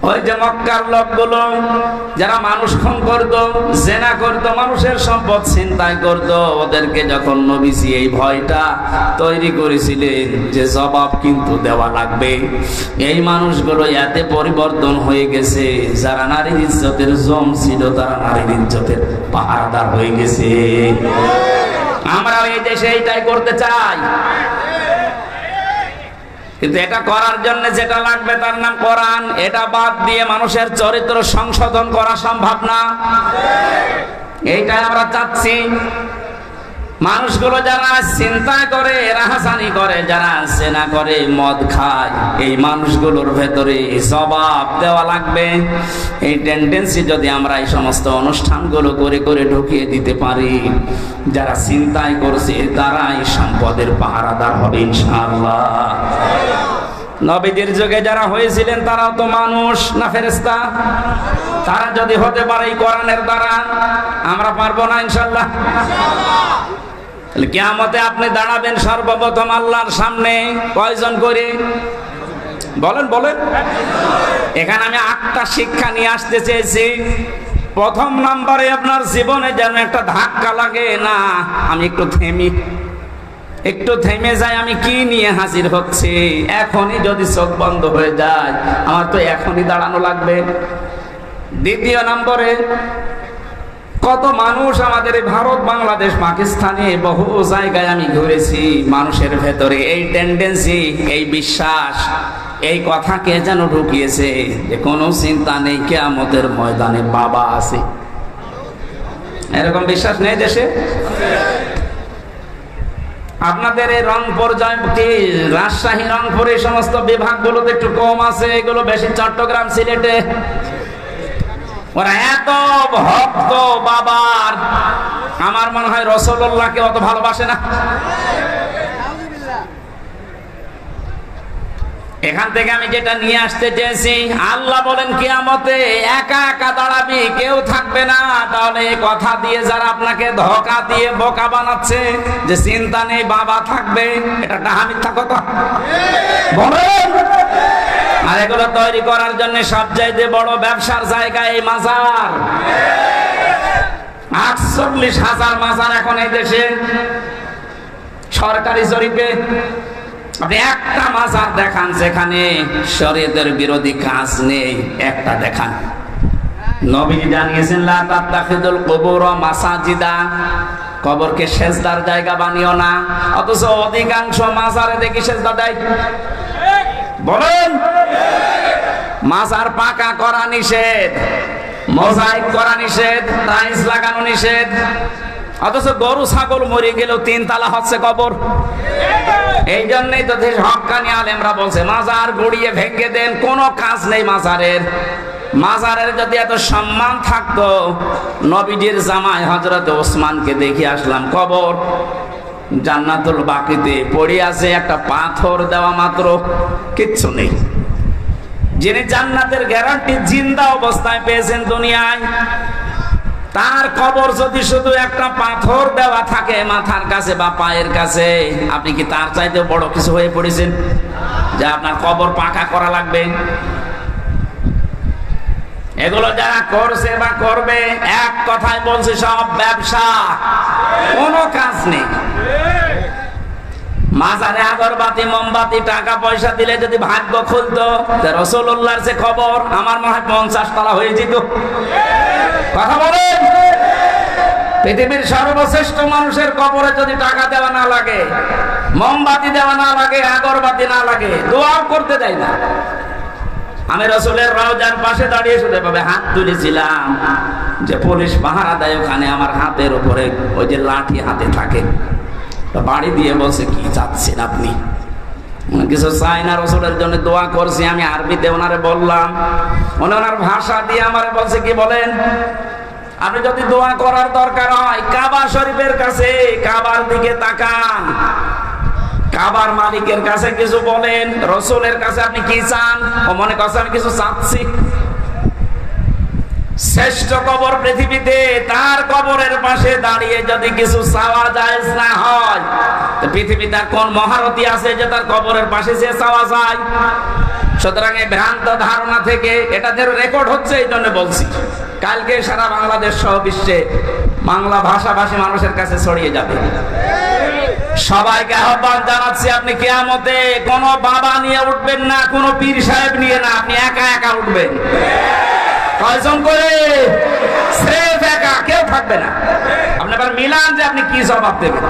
ওই যে মক্কার লোকগুলো যারা মানুষ খুন করত, জেনা করত, মানুষের সম্পদ ছিনতাই করত, ওদেরকে যখন নবীজি এই ভয়টা তৈরি করেছিলেন যে জবাব কিন্তু দেওয়া লাগবে, এই মানুষগুলো এতে পরিবর্তন হয়ে গেছে, যারা নারীর ইজ্জতের জম ছিল তারা নারীর ইজ্জতের পাহারাদার হয়ে গেছে। আমরা এই দেশে এইটাই করতে চাই, কিন্তু এটা করার জন্য যেটা লাগবে তার নাম কোরআন। এটা বাদ দিয়ে মানুষের চরিত্র সংশোধন করা সম্ভব না, এইটাই আমরা চাচ্ছি। মানুষগুলো যারা চিন্তা করে, রাহাজানি করে, যারা জেনা করে, মদ খায়, এই মানুষগুলোর ভেতরে জবাব দেওয়া লাগবে। এই টেন্ডেন্সি যদি আমরা এই সমস্ত অনুষ্ঠানগুলো করে করে ঢুকিয়ে দিতে পারি, যারা চিন্তাই করছে তারাই সম্পদের পাহারাদার হবে ইনশাআল্লাহ। নবীদের যুগে যারা হয়েছিলেন তারাও তো মানুষ না ফেরেশতা? তারা যদি হতে পারে এই কোরআনের দ্বারা, আমরা পারবো না ইনশাআল্লাহ? কিয়ামতে আপনি দাঁড়াবেন সর্বপ্রথম আল্লাহর সামনে কয়জন করে বলেন বলেন? এখানে আমি 8টা শিক্ষা নিয়ে আসতে চেয়েছি। প্রথম নম্বরে আপনার জীবনে যেন একটা ধাক্কা লাগে না, আমি একটু থেমে যাই, আমি কি নিয়ে হাজির হচ্ছি। এখনই যদি চোখ বন্ধ হয়ে যায়, আমার তো এখনই দাঁড়ানো লাগবে। দ্বিতীয় নম্বরে, কত মানুষ আমাদের ভারত, বাংলাদেশ, পাকিস্তানে বহু জায়গায় আমি ঘুরেছি, মানুষের ভেতরে এই টেন্ডেন্সি, এই বিশ্বাস, এই কথা কে যেন ঢুকিয়েছে যে কোনো চিন্তা নেই, কিয়ামতের ময়দানে বাবা আছে। এরকম বিশ্বাস নেই দেশে? আপনাদের এই রংপুর, রাজশাহী, রংপুর এই সমস্ত বিভাগগুলোতে একটু কম আছে, এগুলো বেশি চট্টগ্রাম, সিলেটে। ওরা এত ভক্ত বাবার, আমার মনে হয় রাসূলুল্লাহকে অত ভালোবাসে না। এখান থেকে আমি যেটা নিয়ে আসতে চেয়েছি, আল্লাহ বলেন কিয়ামতে একা একা দাঁড়াবি, কেউ থাকবে না। তাহলে এই কথা দিয়ে যারা আপনাকে ধোঁকা দিয়ে বোকা বানাচ্ছে যে চিন্তা নেই বাবা থাকবে, এটা ডাহা মিথ্যা কথা বলেন। আর এগুলো তৈরি করার জন্য সবচাইতে বড় ব্যবসার জায়গা এই মাজার। 48,000 মাজার এখন এই দেশে সরকারি জরিপে। আপনি একটা মাজার দেখান যেখানে শরীয়তের বিরোধী কাজ নেই, একটা দেখান। নবী জানিয়েছেন লা তাত্তাখিদুল কুবুর মাসাজিদা, কবরকে সেজদার জায়গা বানিও না। অথচ অধিকাংশ মাজারে দেখি সেজদা দেয়। বলেন, মাজার পাকা করা নিষেধ, মোজাইক করা নিষেধ, টাইলস লাগানো নিষেধ, অথচ গরু ছাগল মরে গেলেও 3 তালা হচ্ছে কবর। এই জন্যই তো হক্কানি আলেমরা বলছে মাজার গড়িয়ে ভেঙে দেন, কোনো কাজ নেই মাজারের। মাজারের যদি এত সম্মান থাকতো, নবীজির জামাই হযরত ওসমানকে দেখে আসলাম, কবর জান্নাতুল বাকিতে পড়ে আছে, একটা পাথর দেওয়া মাত্র, কিচ্ছু নেই। যিনি জান্নাতের গ্যারান্টি জিন্দা অবস্থায় পেয়েছেন দুনিয়ায়, তার কবর যদি শুধু একটা পাথর দেওয়া থাকে মাথার কাছে বা পায়ের কাছে, আপনি কি তার চাইতে বড় কিছু হয়ে পড়েছেন যে আপনার কবর পাকা করা লাগবে? এগুলো যারা করছে বা করবে, এক কথায় বলছে সব ব্যবসা, কোনো কাজ নেই। মাজারে আগরবাতি, মোমবাতি, টাকা পয়সা দিলে যদি ভাগ্য খুলতো, রাসূলুল্লাহর যে খবর আমার মনে হয় 50 তলা হয়ে যেত। কথা বলেন, পৃথিবীর সর্বশ্রেষ্ঠ মানুষের কবরে যদি টাকা দেওয়া না লাগে, মোমবাতি দেওয়া না লাগে, আগরবাতি না লাগে, দোয়াও করতে দেয় না। আমি রাসূলের রওজার পাশে দাঁড়িয়ে শুধু ভাবে হাত তুলেছিলাম যে পুলিশ পাহারা দেয় ওখানে, আমার হাতের উপরে ওই যে লাঠি হাতে থাকে, বাড়ি দিয়ে বলছে কি চাচ্ছেন আপনি? কিছু চাই না, রাসূলের জন্য দোয়া করছি। আমি আরবিতে ওনারে বললাম, ওনার ভাষা দিয়ে আমারে বলছে কি বলেন, আপনি যদি দোয়া করার দরকার হয় কাবা শরীফের কাছে, কাবার দিকে তাকান, কাবার মালিকের কাছে কিছু বলেন, রাসূলের কাছে আপনি কি চান? ও মনে করছে আমি কিছু চাচ্ছি। শ্রেষ্ঠ কবর পৃথিবীতে, তার কবরের পাশে দাঁড়িয়ে যদি কিছু চাওয়া যায় না হয়, তো পৃথিবীতে কোন মহারথী আছে যে তার কবরের পাশে যে চাওয়া যায়? সুতরাং এই ভ্রান্ত ধারণা থেকে, এটা যে রেকর্ড হচ্ছে এই জন্য বলছি, কালকে সারা বাংলাদেশ সহ বিশ্বে বাংলা ভাষাভাষী মানুষের কাছে ছড়িয়ে যাবে। সবাইকে আহ্বান জানাচ্ছি, আপনি কিয়ামতে কোনো বাবা নিয়ে উঠবেন না, কোনো পীর সাহেব নিয়ে না, আপনি একা একা উঠবেন। কয়জন করে? স্রেফ একা, কেউ থাকবে না। আপনি আবার মিলান যে আপনি কি জবাব দেবেন।